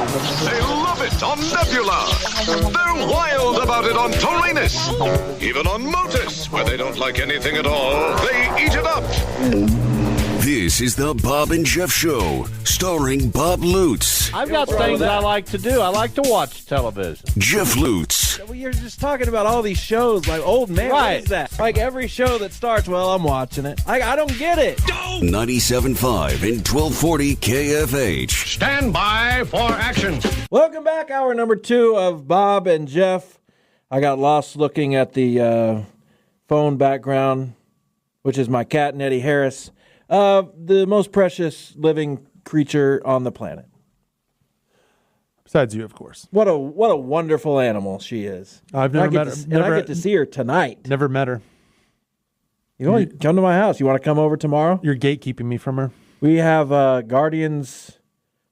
They love it on Nebula. They're wild about it on Taurinus. Even on Motus, where they don't like anything at all, they eat it up. This is the Bob and Jeff Show, starring Bob Lutz. I've got things I like to do. I like to watch television. Jeff Lutz. Well, you're just talking about all these shows like, old man, right. What is that? Like every show that starts, well, I'm watching it. I don't get it. 97.5 and 1240 KFH. Stand by for action. Welcome back, hour number 2 of Bob and Jeff. I got lost looking at the phone background, which is my cat, Nettie Harris. The most precious living creature on the planet. Besides you, of course. What a wonderful animal she is. I've never met her. And I get to see her tonight. Never met her. You want to come to my house? You want to come over tomorrow? You're gatekeeping me from her. We have Guardians.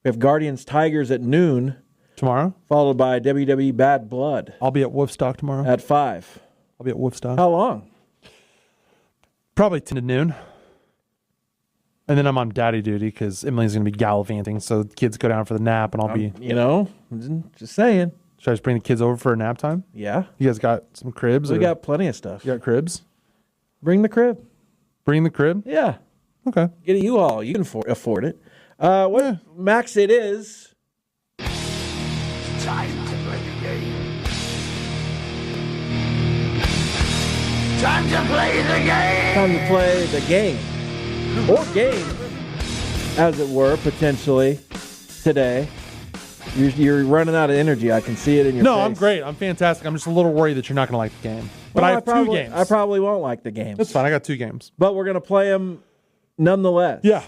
We have Guardians Tigers at noon. Tomorrow? Followed by WWE Bad Blood. I'll be at Wolfstock tomorrow. At 5. I'll be at Wolfstock. How long? Probably 10 to noon. And then I'm on daddy duty because Emily's going to be gallivanting. So the kids go down for the nap and I'll be... Just saying. Should I just bring the kids over for a nap time? Yeah. You guys got some cribs? We got plenty of stuff. You got cribs? Bring the crib. Bring the crib? Yeah. Okay. Get a U-Haul. You can afford it. Max it is... Time to play the game. Time to play the game. Time to play the game. Or game, as it were, potentially, today. You're running out of energy. I can see it in your face. No, I'm great. I'm fantastic. I'm just a little worried that you're not going to like the game. But I have 2 games. I probably won't like the games. That's fine. I got 2 games. But we're going to play them nonetheless. Yeah.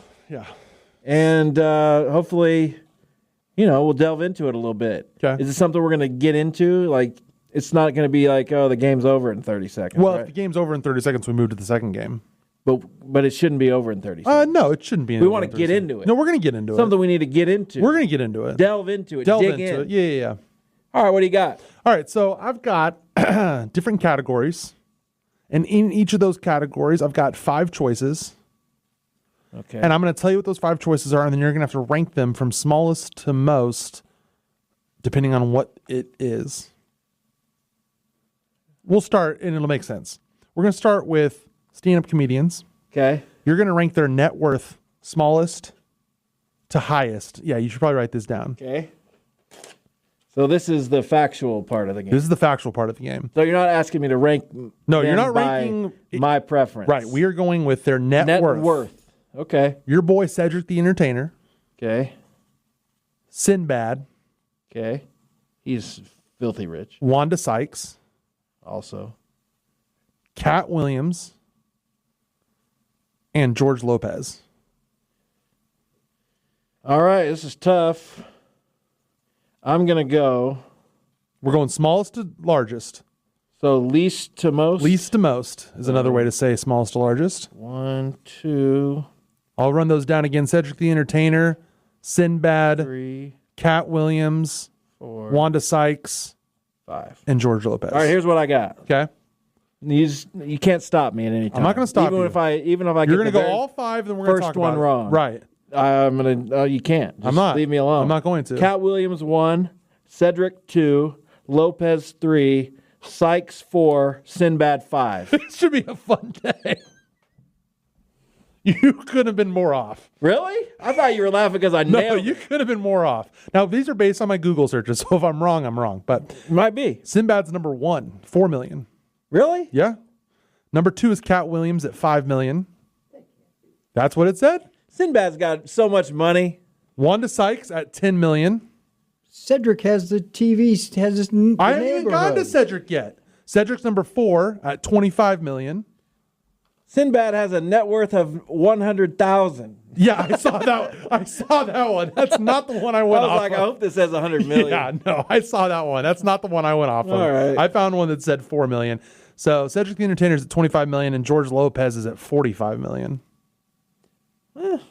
And hopefully, we'll delve into it a little bit. Okay. Is it something we're going to get into? Like, it's not going to be like, oh, the game's over in 30 seconds. Well, right? if the game's over in 30 seconds, we move to the second game. But it shouldn't be over in 30 seconds. No, it shouldn't be. We want to get into it. No, we're going to get into it. Something we need to get into. We're going to get into it. Delve into it. Delve dig into in. it. Yeah. All right, what do you got? All right, so I've got different categories. And in each of those categories, I've got 5 choices. Okay. And I'm going to tell you what those 5 choices are, and then you're going to have to rank them from smallest to most, depending on what it is. We'll start, and it'll make sense. We're going to start with stand-up comedians. Okay. You're going to rank their net worth smallest to highest. Yeah, you should probably write this down. Okay. So this is the factual part of the game. This is the factual part of the game. So you're not asking me to rank. No, you're them not by ranking my preference. Right. We are going with their net worth. Okay. Your boy Cedric the Entertainer. Okay. Sinbad. Okay. He's filthy rich. Wanda Sykes. Also. Cat Williams. And George Lopez. All right. This is tough. I'm going to go. We're going smallest to largest. So least to most? Least to most is another way to say smallest to largest. 1, 2. I'll run those down again. Cedric the Entertainer, Sinbad, 3, Cat Williams, 4, Wanda Sykes, 5. and George Lopez. All right, here's what I got. Okay. You can't stop me at any time. I'm not going to stop you. Even if I You're get going to go all 5, then we're going to talk first one about it. wrong. Right. I'm going to. You can't. Just I'm not. Leave me alone. I'm not going to. Cat Williams 1, Cedric 2, Lopez 3, Sykes 4, Sinbad 5. It should be a fun day. You could have been more off. Really? I thought you were laughing because I No, nailed you it. could have been more off. Now, these are based on my Google searches, so if I'm wrong, I'm wrong. But Might be. Sinbad's number 1, 4 million. Really? Yeah. Number 2 is Cat Williams at 5 million. That's what it said. Sinbad's got so much money. Wanda Sykes at 10 million. Cedric has the TV, has this I haven't even gotten to Cedric yet. Cedric's number 4 at 25 million. Sinbad has a net worth of 100,000. Yeah, I saw that. I saw that one. That's not the one I went off. I hope this says 100 million. Yeah, no, I saw that one. That's not the one I went off of. All right. I found one that said 4 million. So Cedric the Entertainer is at 25 million, and George Lopez is at 45 million.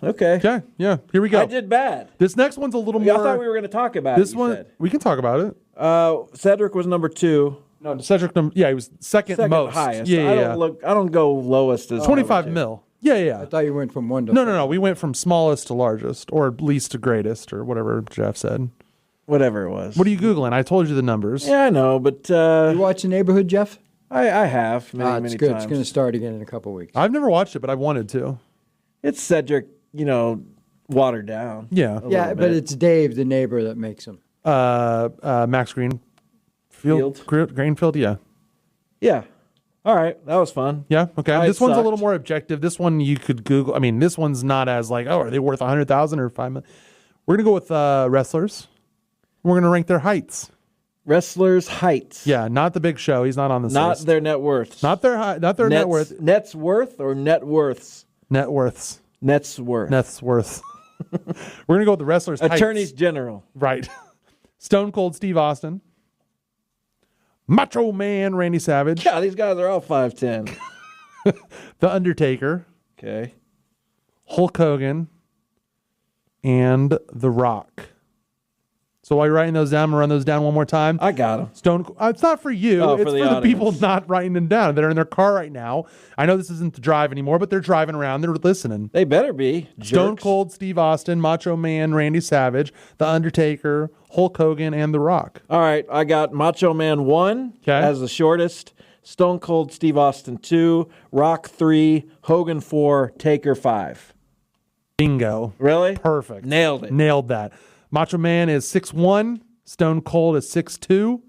Okay. Okay, yeah, here we go. I did bad. This next one's a little I more. thought we were going to talk about this it. one. We can talk about it. Cedric was number 2. No, Cedric. Yeah, he was second most. highest. Yeah, I don't go lowest as 25 mil. Yeah. I thought you went from 1 to No. We went from smallest to largest, or least to greatest, or whatever Jeff said. whatever it was. What are you Googling? I told you the numbers. Yeah, I know, but You watch The Neighborhood, Jeff? I have many, It's many good. times. It's going to start again in a couple weeks. I've never watched it, but I wanted to. It's Cedric, watered down. Yeah. Yeah, but it's Dave, the neighbor, that makes him. Max Greenfield, yeah. Yeah. All right. That was fun. Yeah, okay. I This one's a sucked. little more objective. This one you could Google. I mean, this one's not as like, oh, are they worth 100,000 or 5 million? We're going to go with wrestlers. We're going to rank their heights. Wrestlers' heights. Yeah, not the Big Show. He's not on this Not list. their net worths. Not their net worth. Net's worth or net worths? Net worths. Net's worth. Net's worth. We're going to go with the wrestlers' Attorneys heights. General. Right. Stone Cold Steve Austin. Macho Man Randy Savage. Yeah, these guys are all 5'10". The Undertaker. Okay. Hulk Hogan. And The Rock. So while you're writing those down, I'm going to run those down one more time. I got them. It's not for you. Oh, it's for for the the audience. people not writing them down. They're in their car right now. I know this isn't the drive anymore, but they're driving around. They're listening. They better be. Stone Jerks. Cold Steve Austin, Macho Man Randy Savage, The Undertaker, Hulk Hogan, and The Rock. All right. I got Macho Man 1 as the shortest. Stone Cold Steve Austin 2. Rock 3. Hogan 4. Taker 5. Bingo. Really? Perfect. Nailed it. Nailed that. Macho Man is 6'1". Stone Cold is 6'2".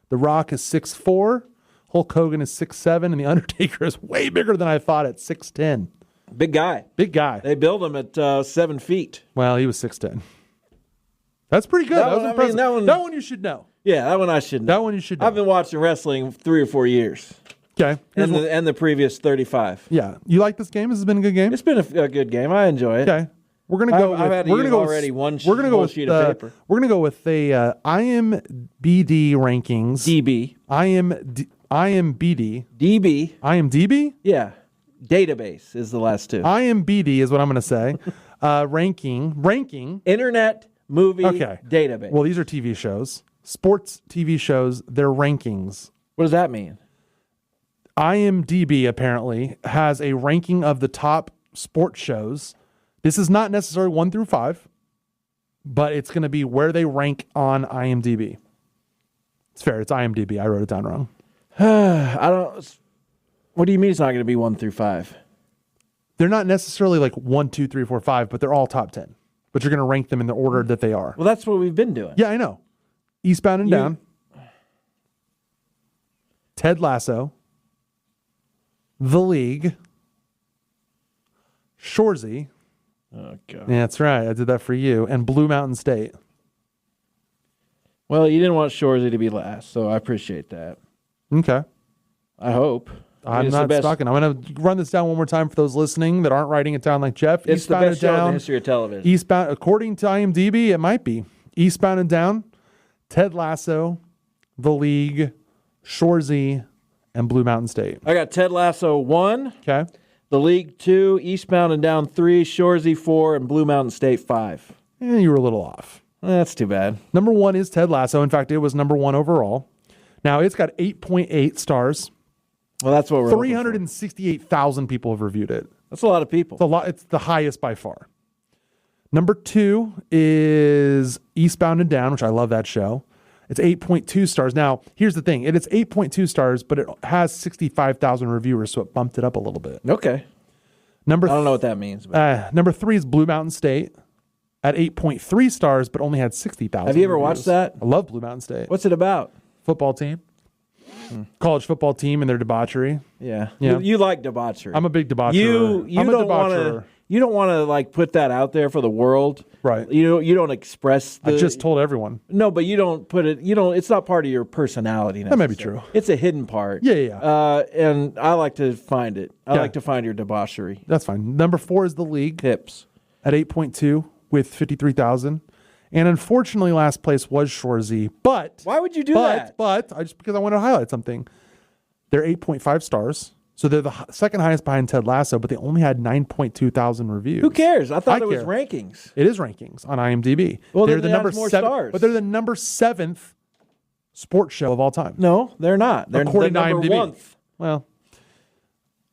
The Rock is 6'4". Hulk Hogan is 6'7", and The Undertaker is way bigger than I thought at 6'10". Big guy. Big guy. They build him at 7 feet. Well, he was 6'10". That's pretty good. That That was one- I impressive. mean, that one you should know. Yeah, that one I should know. That one you should know. I've been watching wrestling 3 or 4 years. Okay. Here's one- And the previous 35. yeah. You like this game? This has been a good game? It's been a good game. I enjoy it. Okay. We're gonna go. I've had to we're gonna use go already with, one We're gonna go whole with sheet of paper. We're gonna go with the IMBD rankings. DB. IMBD. DB. IMDb. Yeah. Database is the last two. IMBD is what I'm gonna say. Ranking. Internet movie Okay. database. Well, these are TV shows, sports TV shows. Their rankings. What does that mean? IMDb apparently has a ranking of the top sports shows. This is not necessarily 1 through 5, but it's going to be where they rank on IMDb. It's fair. It's IMDb. I wrote it down wrong. I don't. What do you mean it's not going to be 1 through 5? They're not necessarily like 1, 2, 3, 4, 5, but they're all top 10. But you're going to rank them in the order that they are. Well, that's what we've been doing. Yeah, I know. Eastbound and Down. Ted Lasso. The League. Shoresy. Oh, God. Yeah, that's right. I did that for you. And Blue Mountain State. Well, you didn't want Shoresy to be last, so I appreciate that. Okay. I hope. I mean, I'm it's the not best- stalking. I'm going to run this down one more time for those listening that aren't writing it down like Jeff. It's Eastbound the best and show in Down. the history of television. Eastbound, according to IMDb, it might be. Eastbound and Down, Ted Lasso, The League, Shoresy, and Blue Mountain State. I got Ted Lasso 1, Okay. The League 2, Eastbound and Down 3, Shoresy 4, and Blue Mountain State 5. You were a little off. That's too bad. Number 1 is Ted Lasso. In fact, it was number 1 overall. Now, it's got 8.8 stars. Well, that's what we're looking for. 368,000 people have reviewed it. That's a lot of people. It's a lot. It's the highest by far. Number 2 is Eastbound and Down, which I love that show. It's 8.2 stars. Now, here's the thing. It's 8.2 stars, but it has 65,000 reviewers, so it bumped it up a little bit. Okay. I don't know what that means. But Number 3 is Blue Mountain State at 8.3 stars, but only had 60,000 have you ever reviews. watched that? I love Blue Mountain State. What's it about? Football team. College football team and their debauchery. Yeah. Yeah. You like debauchery. I'm a big debaucherer. You I'm a don't want debaucherer. to. You don't want to like put that out there for the world, Right. You don't express the. I just told everyone. No, but you don't put it. You don't. It's not part of your personality. That may be necessarily. true. It's a hidden part. Yeah. And I like to find it. I Yeah. like to find your debauchery That's fine. Number 4 is The League tips. at 8.2 with 53,000. And unfortunately, last place was Shoresy. But Why would you do that? But because I want to highlight something, they're 8.5 stars. So they're the second highest behind Ted Lasso, but they only had 9.2 thousand reviews. Who cares? I thought I it was care. rankings. It is rankings on IMDb. Well, they're then the that's number more 7, stars. but they're the number 7th sports show of all time. No, they're not. They're According the to number IMDb. 1th. Well,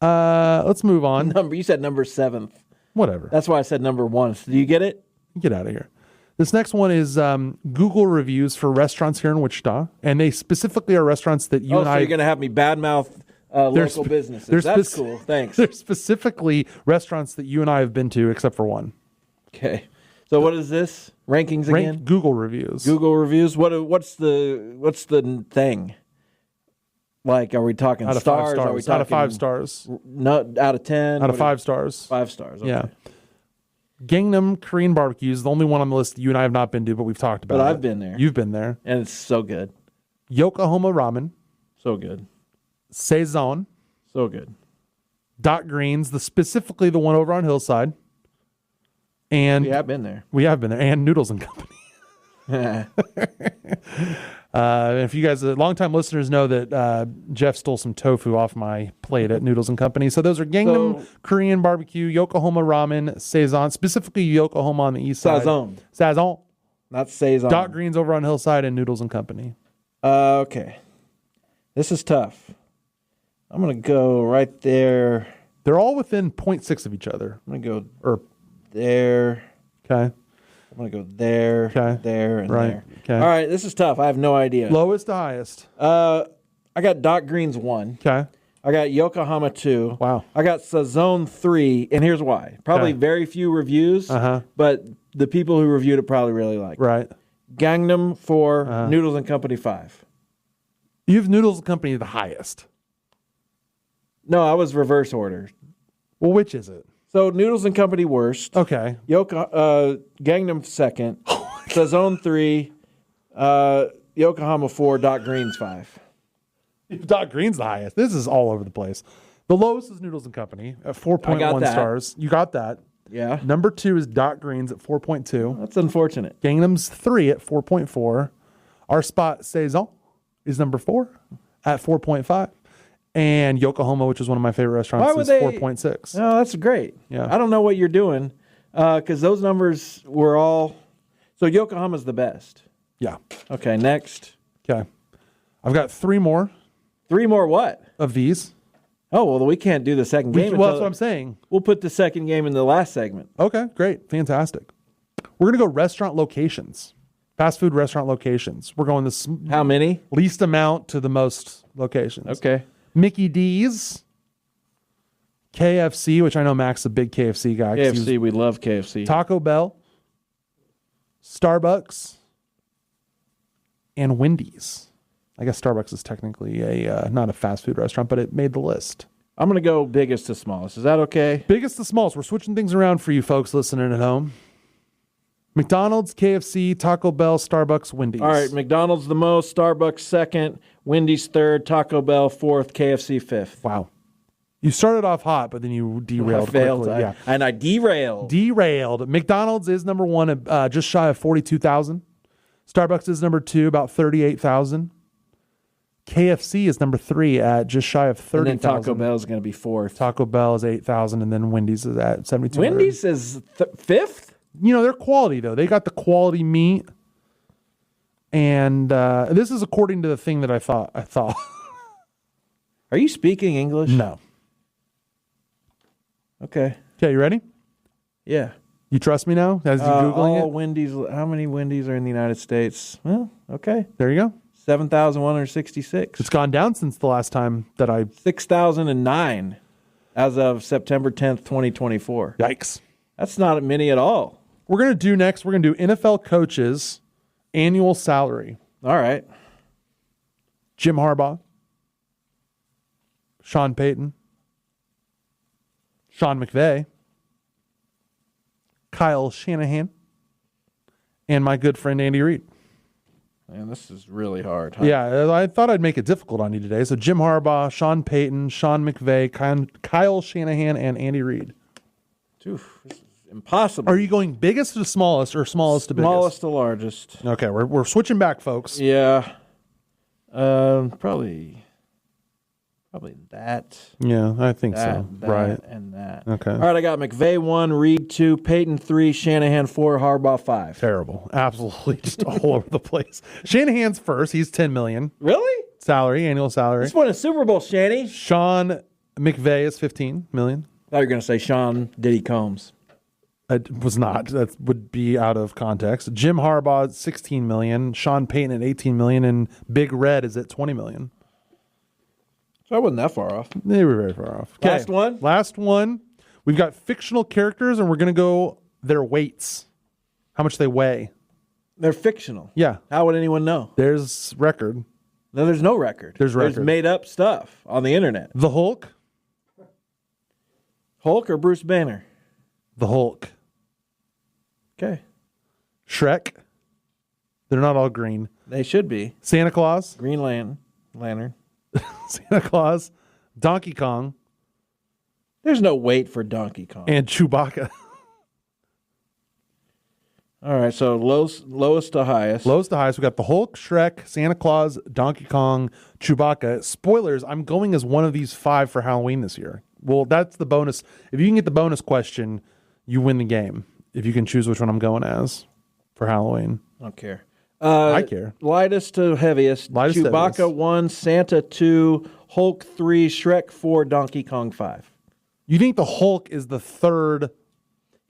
let's move on. Number. You said number 7th. Whatever. That's why I said number 1. Do you get it? Get out of here. This next one is Google reviews for restaurants here in Wichita, and they specifically are restaurants that you and so I. you're going to have me badmouth local businesses. That's cool. Thanks. They're specifically restaurants that you and I have been to, except for one. Okay. So what is this? Rankings again? Google reviews. Google reviews. What's the thing? Like, are we talking Out of stars? 5 stars. Are we talking Out of 5 stars. No, out of 10. Out of 5 stars. 5 stars. Okay. Yeah. Gangnam Korean Barbecue is the only one on the list that you and I have not been to, but we've talked about. But it. I've been there. You've been there, and it's so good. Yokohama Ramen, So good. Saison, So good. Dot Greens, specifically the one over on Hillside, and We have been there. and Noodles and Company. If you guys, longtime listeners, know that Jeff stole some tofu off my plate at Noodles and Company. So those are Gangnam Korean Barbecue, Yokohama Ramen, Saison, specifically Yokohama on the east side. Saison. Not Saison. Dot Greens over on Hillside and Noodles and Company. Okay. This is tough. I'm going to go right there. They're all within 0.6 of each other. I'm going to go there. Okay. I'm going to go there, there, and there. Okay. All right, this is tough. I have no idea. Lowest to highest. I got Dot Greens 1. Okay. I got Yokohama 2. Wow. I got Saison 3, and here's why. Probably very few reviews, but the people who reviewed it probably really liked it. Right. Gangnam 4, Noodles and Company 5. You have Noodles and Company the highest. No, I was reverse order. Well, which is it? So Noodles and Company worst. Okay. Gangnam second. Saison 3. Yokohama 4. Dot Greens 5. Dot Green's the highest. This is all over the place. The lowest is Noodles and Company at 4.1 stars. You got that. Yeah. Number 2 is Dot Greens at 4.2. That's unfortunate. Gangnam's 3 at 4.4. Our spot Saison is number 4 at 4.5. And Yokohama, which is one of my favorite restaurants, is 4.6. No, that's great. Yeah. I don't know what you're doing because those numbers were all. So Yokohama's the best. Yeah. Okay, next. Okay. I've got 3 more 3 more what? of these. Oh, well, we can't do the second game. Well, that's what I'm saying. We'll put the second game in the last segment. Okay, great. Fantastic. We're going to go restaurant locations. Fast food restaurant locations. We're going this How many? least amount to the most locations. Okay. Mickey D's, KFC, which I know Mac's a big KFC guy. 'Cause he was- KFC, we love KFC. Taco Bell, Starbucks, and Wendy's. I guess Starbucks is technically a not a fast food restaurant, but it made the list. I'm going to go biggest to smallest. Is that okay? Biggest to smallest. We're switching things around for you folks listening at home. McDonald's, KFC, Taco Bell, Starbucks, Wendy's. All right, McDonald's the most, Starbucks second, Wendy's third, Taco Bell fourth, KFC fifth. Wow. You started off hot, but then you derailed I failed. quickly. Yeah. And I derailed. Derailed. McDonald's is number 1, just shy of 42,000. Starbucks is number 2, about 38,000. KFC is number 3 at just shy of 30,000. And then Taco Bell is going to be fourth. Taco Bell is 8,000, and then Wendy's is at 7,200. Wendy's is fifth? You know, they're quality, though. They got the quality meat. And this is according to the thing that I thought. Are you speaking English? No. Okay. Okay, you ready? Yeah. You trust me now as you Googling all it? Wendy's. How many Wendy's are in the United States? Well, okay. There you go. 7,166. It's gone down since the last time that I... 6,009 as of September 10th, 2024. Yikes. That's not many at all. We're going to do next, we're going to do NFL coaches' annual salary. All right. Jim Harbaugh, Sean Payton, Sean McVay, Kyle Shanahan, and my good friend Andy Reid. Man, this is really hard. Huh? Yeah, I thought I'd make it difficult on you today. So Jim Harbaugh, Sean Payton, Sean McVay, Kyle Shanahan, and Andy Reid. Oof, this is impossible. Are you going biggest to smallest or smallest to biggest? Smallest to largest. Okay, we're switching back, folks. Yeah. Probably that. Yeah, I think That, so. that, Right. and that. Okay. All right, I got McVay 1, Reed 2, Peyton 3, Shanahan 4, Harbaugh 5. Terrible. Absolutely just all over the place. Shanahan's first. He's $10 million. Really? Salary, annual salary. Just won a Super Bowl, Shanny. Sean McVay is $15 million. I thought you were going to say Sean Diddy Combs. It was not. That would be out of context. Jim Harbaugh at $16 million, Sean Payton at $18 million, and Big Red is at $20 million. So I wasn't that far off. They were very far off. Last one? Last one. We've got fictional characters, and we're going to go their weights, how much they weigh. They're fictional. Yeah. How would anyone know? There's record. No, there's no record. There's record. There's made up stuff on the internet. The Hulk. Hulk or Bruce Banner? The Hulk. Okay. Shrek. They're not all green. They should be. Santa Claus. Green Lantern. Santa Claus. Donkey Kong. There's no weight for Donkey Kong. And Chewbacca. All right, so lowest to highest. Lowest to highest. We got the Hulk, Shrek, Santa Claus, Donkey Kong, Chewbacca. Spoilers, I'm going as one of these 5 for Halloween this year. Well, that's the bonus. If you can get the bonus question, you win the game. If you can choose which one I'm going as for Halloween. I don't care. I care. Lightest to heaviest. Lightest to Chewbacca heaviest. 1, Santa 2, Hulk 3, Shrek 4, Donkey Kong 5. You think the Hulk is the third?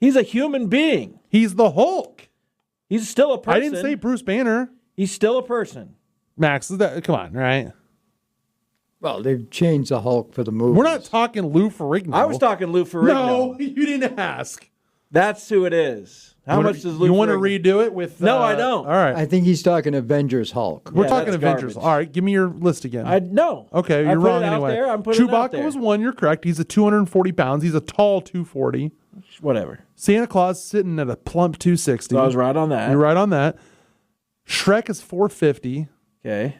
He's a human being. He's the Hulk. He's still a person. I didn't say Bruce Banner. He's still a person. Max, come on, right? Well, they've changed the Hulk for the movie. We're not talking Lou Ferrigno. I was talking Lou Ferrigno. No, you didn't ask. That's who it is. How much does Lou You want to Ferrigno- redo it with... No, I don't. All right. I think he's talking Avengers Hulk. We're Yeah, talking that's Avengers. garbage. All right, give me your list again. No. Okay, I you're put wrong it out anyway. there. I'm putting it out Chewbacca there. was 1. You're correct. He's a 240 pounds. He's a tall 240. Whatever. Santa Claus sitting at a plump 260. So I was right on that. You're right on that. Shrek is 450. Okay.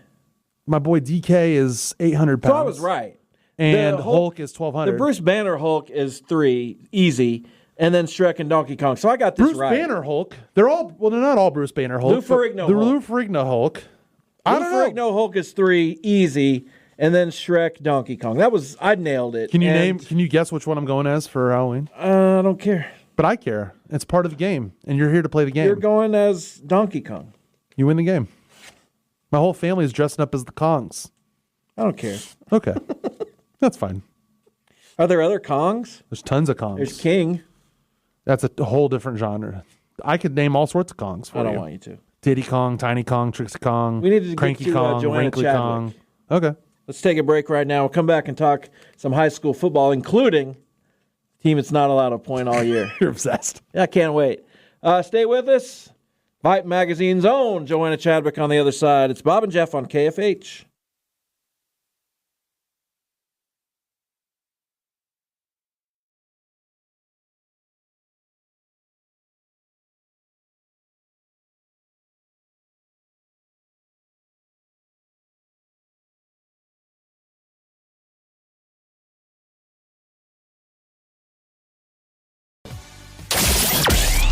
My boy DK is 800 pounds. So I was right. And The Hulk is 1,200. The Bruce Banner Hulk is 3, easy, and then Shrek and Donkey Kong. So I got this Bruce right. Banner Hulk. They're not all Bruce Banner Hulk. Lou Ferrigno The Hulk. Lou Ferrigno Hulk. I Lou don't know. Ferrigno Hulk is 3, easy, and then Shrek, Donkey Kong. I nailed it. Can you guess which one I'm going as for Halloween? I don't care. But I care. It's part of the game, and you're here to play the game. You're going as Donkey Kong. You win the game. My whole family is dressing up as the Kongs. I don't care. Okay. That's fine. Are there other Kongs? There's tons of Kongs. There's King. That's a whole different genre. I could name all sorts of Kongs for you. I don't want you to. Diddy Kong, Tiny Kong, Trixie Kong, We need to get Cranky to, Kong, Joanna Wrinkly Chadwick. Kong. Okay. Let's take a break right now. We'll come back and talk some high school football, including the team that's not allowed a point all year. You're obsessed. Yeah, I can't wait. Stay with us. Vype Magazine's own Joanna Chadwick on the other side. It's Bob and Jeff on KFH.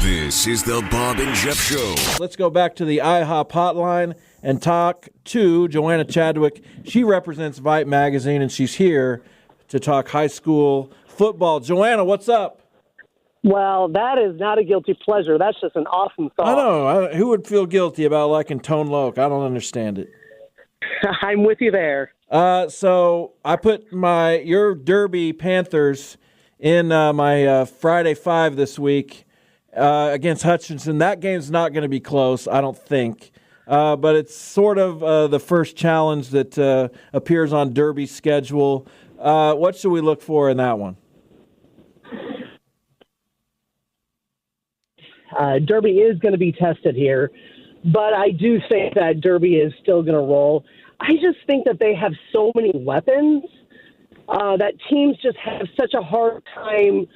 This is the Bob and Jeff Show. Let's go back to the IHOP hotline and talk to Joanna Chadwick. She represents Vype Magazine, and she's here to talk high school football. Joanna, what's up? Well, that is not a guilty pleasure. That's just an awesome thought. I know. Who would feel guilty about liking Tone Loc? I don't understand it. I'm with you there. So I put your Derby Panthers in my Friday 5 this week against Hutchinson. That game's not going to be close, I don't think. But it's sort of the first challenge that appears on Derby's schedule. What should we look for in that one? Derby is going to be tested here, but I do think that Derby is still going to roll. I just think that they have so many weapons that teams just have such a hard time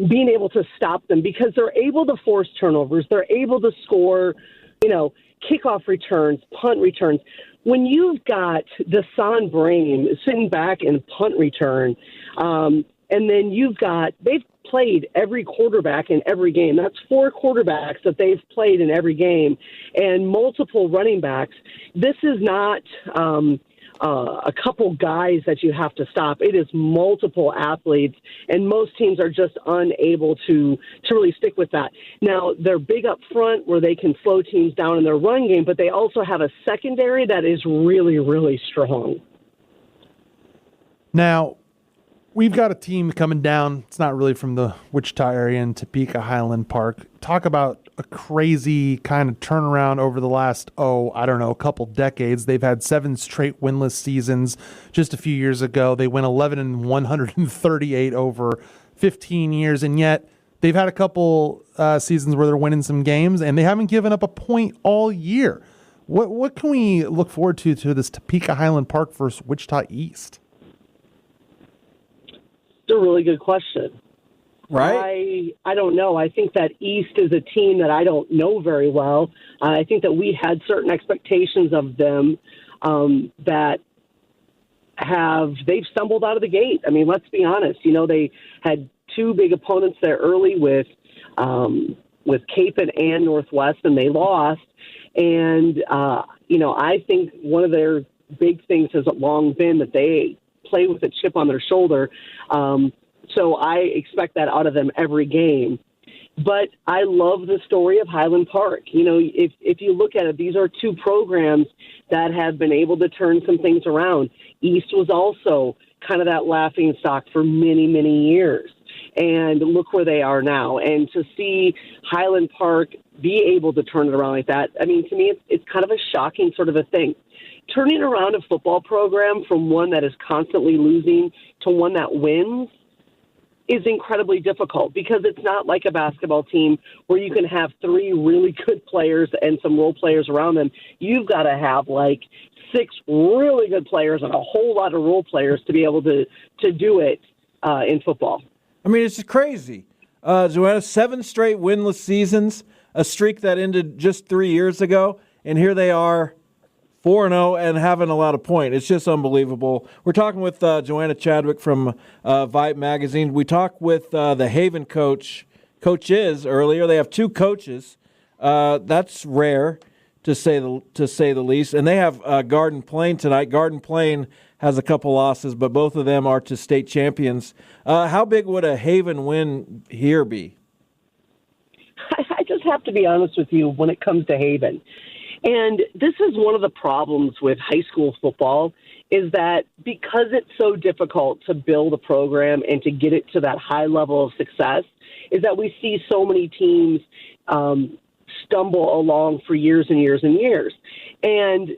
being able to stop them because they're able to force turnovers. They're able to score, kickoff returns, punt returns. When you've got Desan Brame sitting back in punt return, and then they've played every quarterback in every game. That's 4 quarterbacks that they've played in every game and multiple running backs. This is not a couple guys that you have to stop. It is multiple athletes, and most teams are just unable to really stick with that. Now, they're big up front where they can slow teams down in their run game, but they also have a secondary that is really, really strong. Now, We've got a team coming down. It's not really from the Wichita area in Topeka Highland Park. Talk about a crazy kind of turnaround over the last, a couple decades. They've had 7 straight winless seasons. Just a few years ago, they went 11-138 over 15 years, and yet they've had a couple seasons where they're winning some games, and they haven't given up a point all year. What can we look forward to this Topeka Highland Park versus Wichita East? It's a really good question. Right? I don't know. I think that East is a team that I don't know very well. I think that we had certain expectations of them they've stumbled out of the gate. I mean, let's be honest. They had 2 big opponents there early with Capen and Northwest, and they lost. And, I think one of their big things has long been that they play with a chip on their shoulder. So I expect that out of them every game. But I love the story of Highland Park. If you look at it, these are 2 programs that have been able to turn some things around. East was also kind of that laughing stock for many, many years. And look where they are now. And to see Highland Park be able to turn it around like that, I mean, to me, it's kind of a shocking sort of a thing. Turning around a football program from one that is constantly losing to one that wins is incredibly difficult, because it's not like a basketball team where you can have 3 really good players and some role players around them. You've got to have like 6 really good players and a whole lot of role players to be able to do it in football. I mean, it's just crazy. Joanna, 7 straight winless seasons, a streak that ended just 3 years ago, and here they are, 4-0 and having a lot of points. It's just unbelievable. We're talking with Joanna Chadwick from Vype Magazine. We talked with the Haven coaches earlier. They have 2 coaches. That's rare, to say the least. And they have Garden Plain tonight. Garden Plain has a couple losses, but both of them are to state champions. How big would a Haven win here be? I just have to be honest with you when it comes to Haven. And this is one of the problems with high school football, is that because it's so difficult to build a program and to get it to that high level of success, is that we see so many teams stumble along for years and years and years. And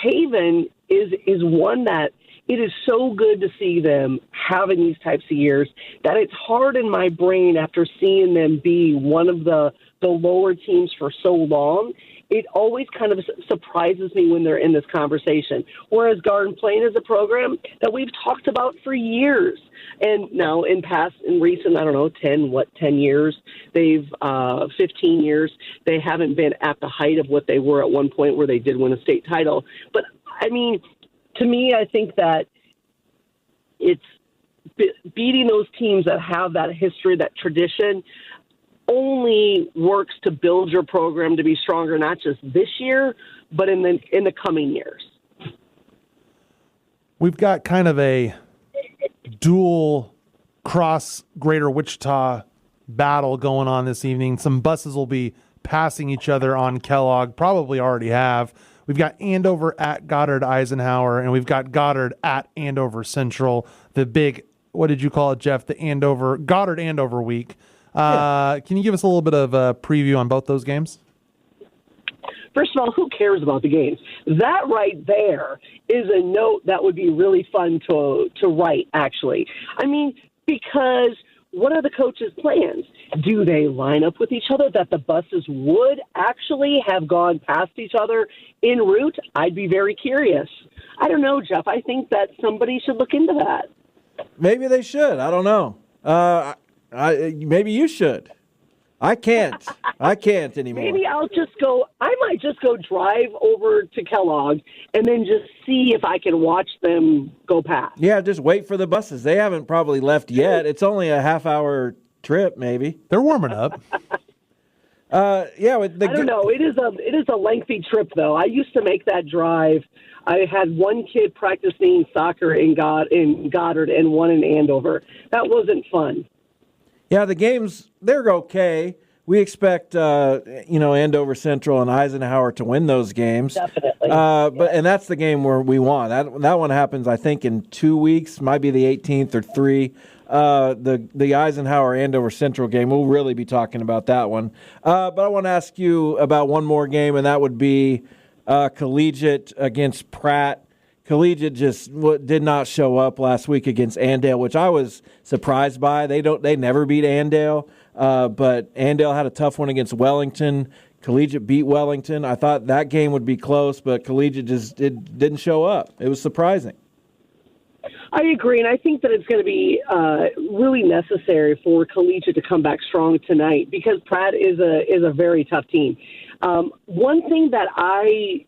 Haven is one that it is so good to see them having these types of years that it's hard in my brain, after seeing them be one of the lower teams for so long. It always kind of surprises me when they're in this conversation. Whereas Garden Plain is a program that we've talked about for years. And now in recent, 10 years, 15 years, they haven't been at the height of what they were at one point where they did win a state title. But, I mean, to me, I think that it's beating those teams that have that history, that tradition, only works to build your program to be stronger, not just this year, but in the coming years. We've got kind of a dual cross Greater Wichita battle going on this evening. Some buses will be passing each other on Kellogg, probably already have. We've got Andover at Goddard Eisenhower, and we've got Goddard at Andover Central, the big, what did you call it, Jeff? The Goddard Andover week. Can you give us a little bit of a preview on both those games? First of all, who cares about the games? That right there is a note that would be really fun to write, actually. I mean, because what are the coaches' plans? Do they line up with each other that the buses would actually have gone past each other en route? I'd be very curious. I don't know, Jeff. I think that somebody should look into that. Maybe they should. I don't know. Maybe you should. I can't. I can't anymore. Maybe I might just go drive over to Kellogg and then just see if I can watch them go past. Yeah, just wait for the buses. They haven't probably left yet. It's only a half-hour trip, maybe. They're warming up. I don't know. It is a lengthy trip, though. I used to make that drive. I had one kid practicing soccer in Goddard and one in Andover. That wasn't fun. Yeah, the games, they're okay, we expect Andover Central and Eisenhower to win those games. Definitely. And that's the game where we want. That one happens, I think, in 2 weeks. Might be the 18th or 3. The Eisenhower Andover Central game. We'll really be talking about that one. But I want to ask you about one more game, and that would be Collegiate against Pratt. Collegiate just did not show up last week against Andale, which I was surprised by. They never beat Andale, but Andale had a tough one against Wellington. Collegiate beat Wellington. I thought that game would be close, but Collegiate just didn't show up. It was surprising. I agree, and I think that it's going to be really necessary for Collegiate to come back strong tonight because Pratt is a very tough team. One thing that I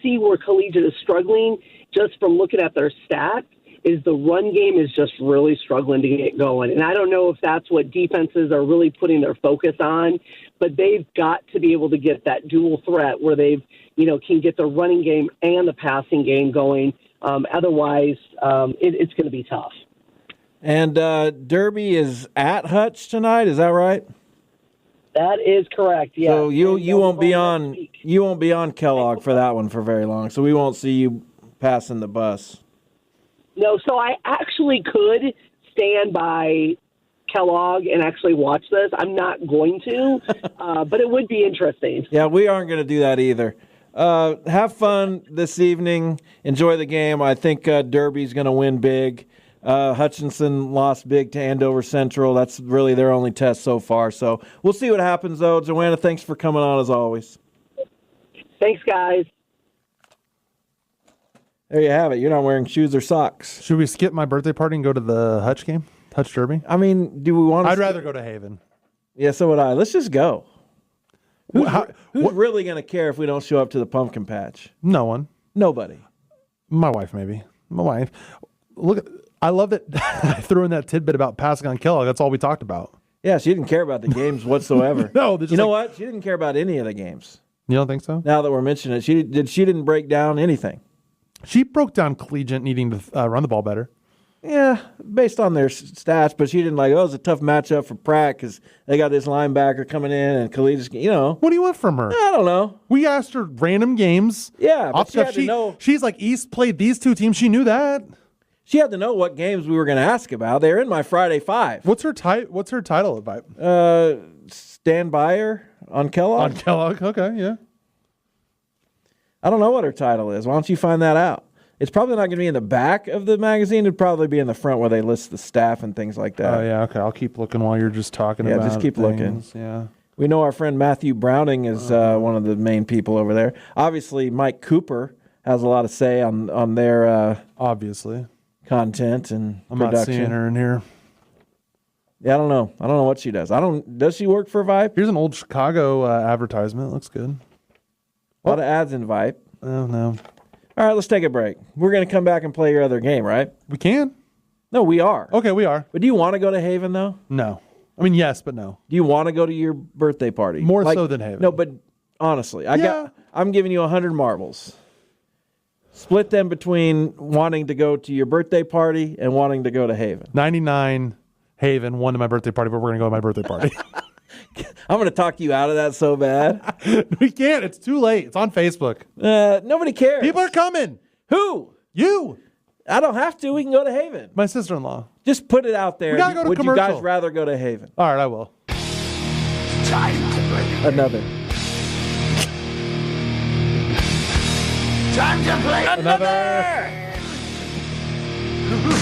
see where Collegiate is struggling, just from looking at their stats, is the run game is just really struggling to get going. And I don't know if that's what defenses are really putting their focus on, but they've got to be able to get that dual threat where they've, can get the running game and the passing game going. Otherwise, it's going to be tough. And Derby is at Hutch tonight. Is that right? That is correct. Yeah. So you won't be on Kellogg for that one for very long. So we won't see you passing the bus. No. So I actually could stand by Kellogg and actually watch this. I'm not going to, but it would be interesting. Yeah, we aren't going to do that either. Have fun this evening. Enjoy the game. I think Derby's going to win big. Hutchinson lost big to Andover Central. That's really their only test so far. So we'll see what happens, though. Joanna, thanks for coming on as always. Thanks, guys. There you have it. You're not wearing shoes or socks. Should we skip my birthday party and go to the Hutch game? Hutch Derby? I mean, do we want to? I'd rather go to Haven. Yeah, so would I. Let's just go. Who's really going to care if we don't show up to the pumpkin patch? No one. Nobody. My wife, maybe. My wife. Look, I love that I threw in that tidbit about passing on Kellogg. That's all we talked about. Yeah, she didn't care about the games whatsoever. No, you know what? She didn't care about any of the games. You don't think so? Now that we're mentioning it, she didn't break down anything. She broke down Collegiate needing to run the ball better. Yeah, based on their stats, but she didn't it's a tough matchup for Pratt because they got this linebacker coming in and Collegiate, What do you want from her? I don't know. We asked her random games. Yeah, but she had to know. She's like, East played these two teams. She knew that. She had to know what games we were going to ask about. They're in my Friday 5. What's her title at Vype? Stand by her on Kellogg. On Kellogg, okay, yeah. I don't know what her title is. Why don't you find that out? It's probably not going to be in the back of the magazine. It'd probably be in the front where they list the staff and things like that. Oh, yeah, okay. I'll keep looking while you're just talking about it. Yeah, just keep things. looking. Yeah. We know our friend Matthew Browning is one of the main people over there. Obviously, Mike Cooper has a lot to say on their obviously content and I'm production. not seeing her in here. Yeah, I don't know. I don't know what she does. Does she work for Vype? Here's an old Chicago advertisement. Looks good. A lot of ads in Vype. Oh, no. All right, let's take a break. We're going to come back and play your other game, right? We can. No, we are. Okay, we are. But do you want to go to Haven, though? No. I mean, yes, but no. Do you want to go to your birthday party? More so than Haven. No, but honestly, I'm giving you 100 marbles. Split them between wanting to go to your birthday party and wanting to go to Haven. 99 Haven, 1 to my birthday party, but we're going to go to my birthday party. I'm going to talk you out of that so bad. We can't. It's too late. It's on Facebook. Nobody cares. People are coming. Who? You. I don't have to. We can go to Haven. My sister-in-law. Just put it out there. We gotta go to Would commercial. you guys rather go to Haven? All right, I will. Time to play. Another. Time to play Another.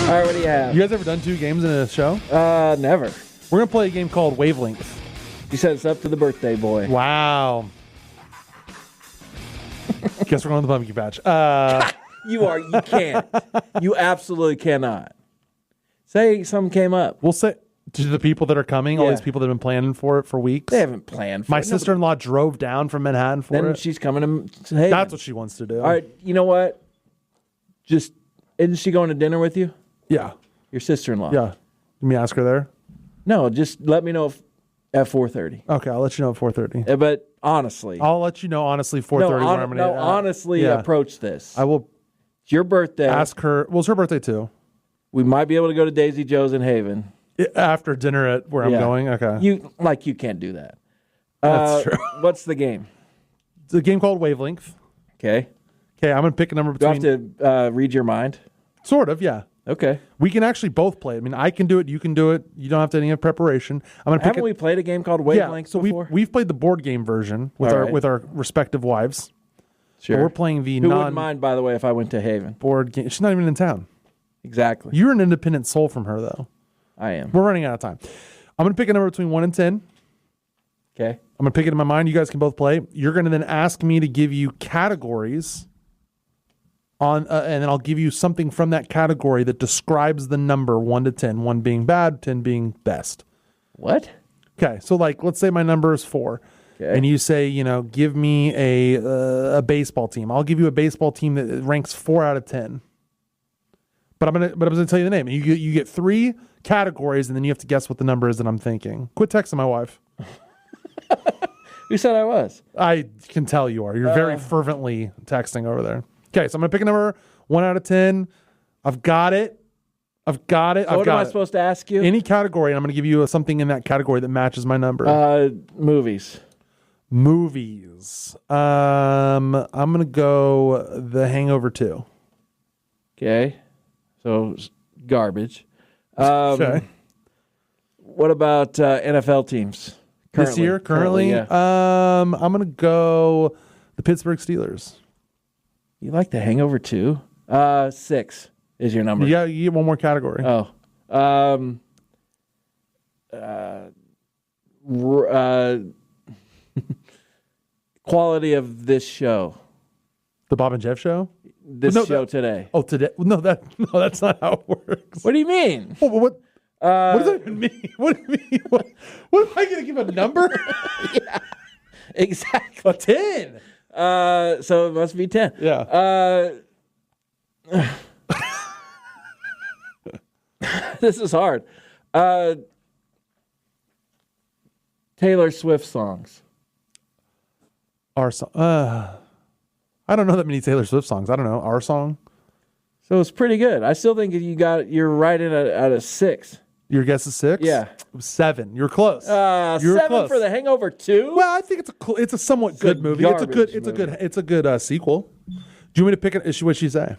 All right, what do you have? You guys ever done 2 games in a show? Never. We're going to play a game called Wavelength. You said it's up to the birthday boy. Wow. Guess we're going to the pumpkin patch. You can't. You absolutely cannot. Say something came up. We'll say to the people that are coming, all these people that have been planning for it for weeks. They haven't planned for My it. sister-in-law drove down from Manhattan for Then it. she's coming to Haven. That's what she wants to do. All right, you know what? Isn't she going to dinner with you? Yeah. Your sister-in-law? Yeah. Let me ask her there. No, just let me know at 4:30. Okay, I'll let you know at 4:30. But honestly. I'll let you know honestly 4:30 where I'm going to honestly approach this. I will It's your birthday. ask her. Well, it's her birthday too. We might be able to go to Daisy Joe's in Haven. After dinner at where I'm going? Okay. You can't do that. That's true. What's the game? It's a game called Wavelength. Okay. Okay, I'm going to pick a number Do I between... have to read your mind? Sort of, yeah. Okay. We can actually both play it. I mean, I can do it. You can do it. You don't have to any preparation. I'm going to pick Haven't we played a game called Wavelength so before? we've played the board game version with All our right. with our respective wives. Sure. But we're playing the Who wouldn't mind, by the way, if I went to Haven? board game. She's not even in town. Exactly. You're an independent soul from her, though. I am. We're running out of time. I'm going to pick a number between 1 and 10. Okay. I'm going to pick it in my mind. You guys can both play. You're going to then ask me to give you categories on, and then I'll give you something from that category that describes the number 1 to 10. 1 being bad, 10 being best. What? Okay. So, like, let's say my number is 4. Okay. And you say, give me a baseball team. I'll give you a baseball team that ranks 4 out of 10. But I'm gonna tell you the name. And you get 3 categories, and then you have to guess what the number is that I'm thinking. Quit texting my wife. Who said I was? I can tell you are. You're very fervently texting over there. Okay, so I'm gonna pick a number 1 out of 10. I've got it. So what am I supposed to ask you? Any category, and I'm gonna give you something in that category that matches my number. Movies. Movies. I'm gonna go The Hangover 2. Okay. So garbage. Okay. What about NFL teams? This year, currently, yeah. I'm gonna go the Pittsburgh Steelers. You like The Hangover too? 6 is your number. Yeah, you get one more category. Oh. Quality of this show. The Bob and Jeff show. This show today. Oh, today? No, that's not how it works. What do you mean? What does that even mean? What do you mean? What am I going to give a number? Yeah, exactly. A 10. So it must be 10. Yeah. This is hard. Taylor Swift songs. Our song. I don't know that many Taylor Swift songs. I don't know. Our song. So it's pretty good. I still think you're right in at a 6. Your guess is 6? Yeah. 7. You're close. You're 7 close. for The Hangover 2? Well, I think it's a somewhat good movie. It's a good sequel. Do you want me to pick it? What'd she say?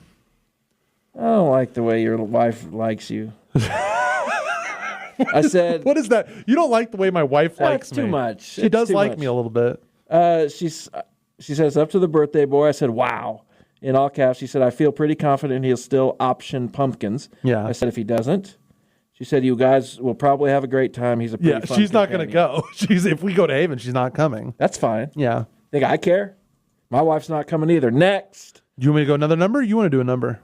I don't like the way your wife likes you. I said, what is that? You don't like the way my wife likes me. That's too much. She does like me a little bit. She says, up to the birthday boy. I said, wow. In all caps, she said, I feel pretty confident he'll still option pumpkins. Yeah. I said, if he doesn't. She said, you guys will probably have a great time. He's a pretty fun she's not going to companion." go. If we go to Haven, she's not coming. That's fine. Yeah. Think I care? My wife's not coming either. Next. Do you want me to go another number? You want to do a number?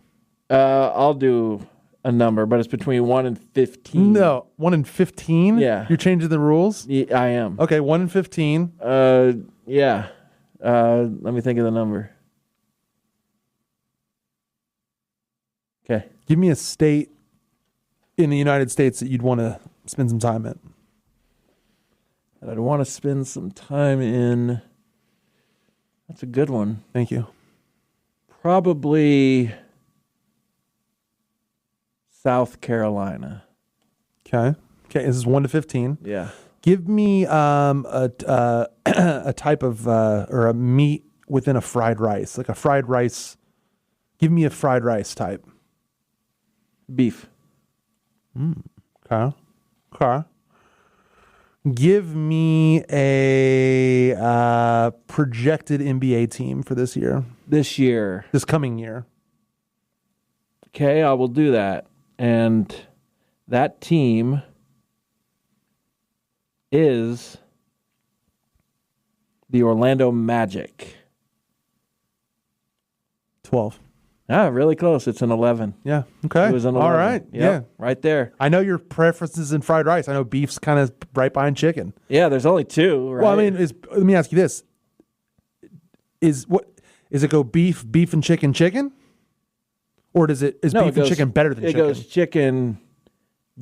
I'll do a number, but it's between 1 and 15. No, 1 and 15? Yeah. You're changing the rules? Yeah, I am. Okay, 1 and 15. Yeah. Let me think of the number. Okay. Give me a state in the United States that you'd want to spend some time in. That I'd want to spend some time in. That's a good one. Thank you. Probably South Carolina. Okay. This is 1 to 15. Yeah. Give me a type of or a meat within a fried rice, like a fried rice. Give me a fried rice type. Beef. Okay. Give me a projected NBA team for this year. This coming year. Okay, I will do that. And that team is the Orlando Magic. 12. Really close. It's an 11. Yeah. Okay. It was an 11. All right. Yep, Yeah. right there. I know your preferences in fried rice. I know beef's kind of right behind chicken. Yeah, there's only 2, right? Well, I mean, let me ask you this. Is it go beef and chicken? Or is beef and chicken better than chicken? It goes chicken,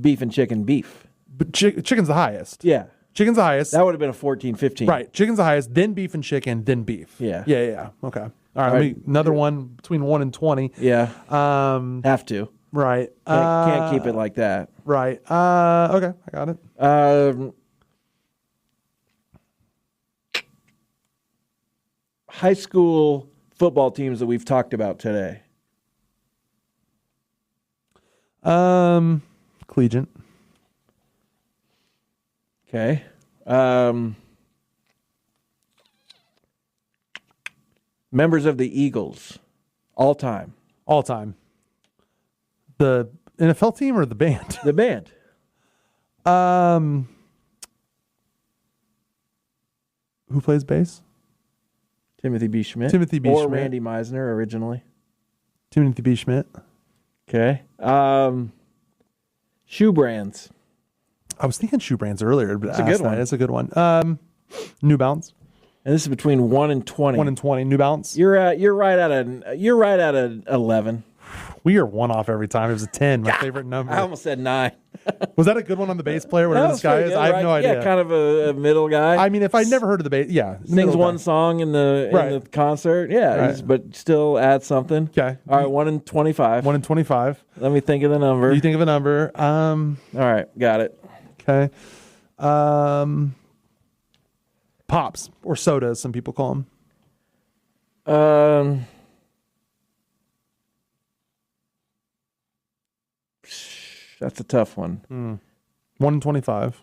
beef, and chicken, beef. But chicken's the highest. Yeah. Chicken's the highest. That would have been a 14-15. Right. Chicken's the highest, then beef and chicken, then beef. Yeah. Yeah. Okay. All right. Another one between 1 and 20. Yeah. Have to. Right. Can't keep it like that. Right. Okay. I got it. high school football teams that we've talked about today? Collegiate. Okay. Members of the Eagles, all time. All time. The NFL team or the band? The band. Who plays bass? Timothy B. Schmidt. Timothy B. Or Schmidt. Randy Meisner originally. Timothy B. Schmidt. Okay. Shoe brands. I was thinking shoe brands earlier. But That's a good one. That's a good one. New Balance. And this is between 1 and 20. 1 and 20. New Balance. You're right at 11. We are one off every time. It was a 10, my favorite number. I almost said 9. Was that a good one on the bass player, whatever this guy is? Good, I have right? no idea. Yeah, kind of a middle guy. I mean, if I'd never heard of the bass, yeah. Sings one song in the concert. Yeah, Right. but still adds something. Okay. All right, 1 in 25. 1 in 25. Let me think of the number. You think of a number. All right, got it. Okay. Pops or soda, as some people call them. That's a tough one. 1 in 25.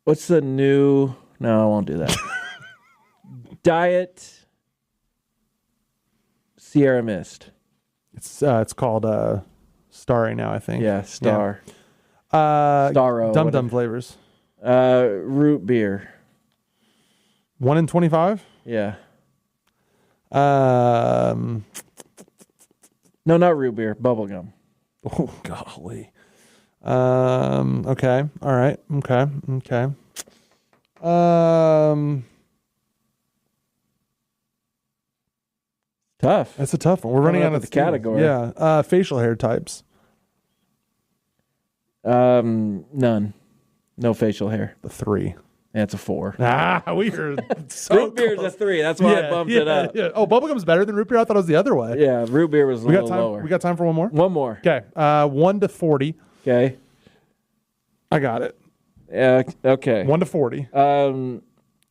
What's the new? No, I won't do that. Diet Sierra Mist. It's called Starry now, I think. Yeah, Star. Starro. Dum Dum flavors. Root beer. 1 in 25. Yeah. No, not root beer. Bubblegum. Oh, golly. Okay. All right. Okay. Tough. That's a tough one. We're running out of the category. Yeah. Facial hair types. None. No facial hair. The 3. That's a 4. We are so root beer's a 3. That's why I bumped it up. Yeah. Oh, bubblegum's better than root beer? I thought it was the other way. Yeah, root beer was a little lower. We got time for one more? One more. Okay. 1 to 40. Okay. I got it. Okay. 1 to 40.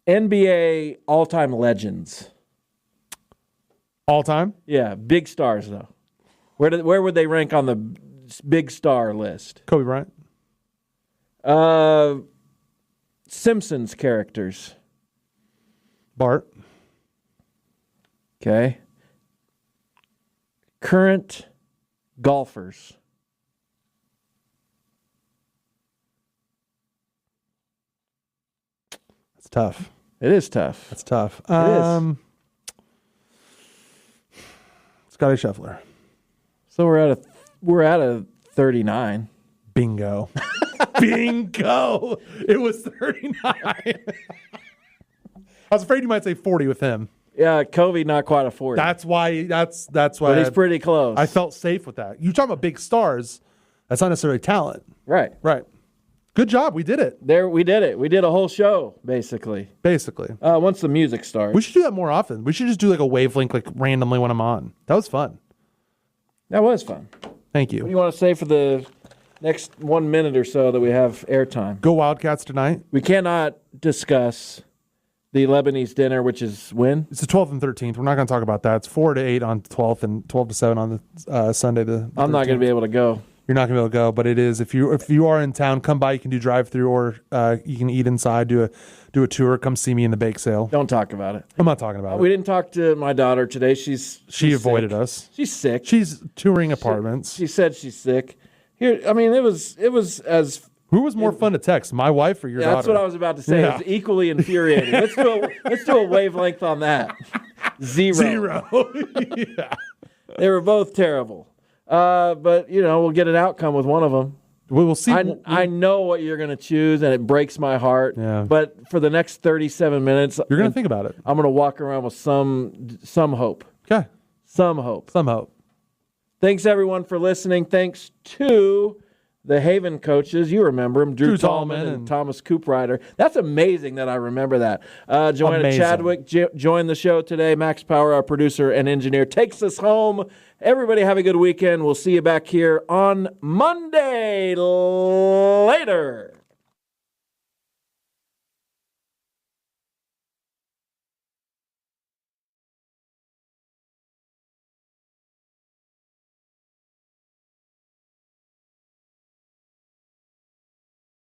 NBA all-time legends. All time? Yeah, big stars though. Where would they rank on the big star list? Kobe Bryant. Simpsons characters. Bart. Okay. Current golfers. That's tough. It is tough. That's tough. It is. Scotty Scheffler. So we're at a 39. Bingo. Bingo. It was 39. I was afraid you might say 40 with him. Yeah, Kobe not quite a 40. That's why. But he's pretty close. I felt safe with that. You talking about big stars? That's not necessarily talent. Right. Good job. We did it. We did it. We did a whole show basically. Once the music starts. We should do that more often. We should just do like a wavelength like randomly when I'm on. That was fun. That was fun. Thank you. What do you want to say for the next 1 minute or so that we have airtime? Go Wildcats tonight. We cannot discuss the Lebanese dinner, which is when? It's the 12th and 13th. We're not going to talk about that. It's 4 to 8 on 12th and 12 to 7 on the Sunday. I'm not going to be able to go. You're not going to be able to go, but it is. If you are in town, come by. You can do drive-through or you can eat inside, do a tour. Come see me in the bake sale. Don't talk about it. I'm not talking about it. We didn't talk to my daughter today. She avoided sick. us. She's sick. She's touring apartments. She said she's sick. Here, I mean, it was as. Who was more fun to text, my wife or your daughter? That's what I was about to say. Yeah. It's equally infuriating. Let's do a wavelength on that. Zero. Yeah. They were both terrible. But we'll get an outcome with one of them. We'll see. I know what you're going to choose, and it breaks my heart. Yeah. But for the next 37 minutes, you're going to think about it. I'm going to walk around with some hope. Okay. Some hope. Some hope. Thanks, everyone, for listening. Thanks to the Haven coaches. You remember them, Drew Tallman and Thomas Cooprider. That's amazing that I remember that. Joanna Chadwick joined the show today. Max Power, our producer and engineer, takes us home. Everybody have a good weekend. We'll see you back here on Monday. Later.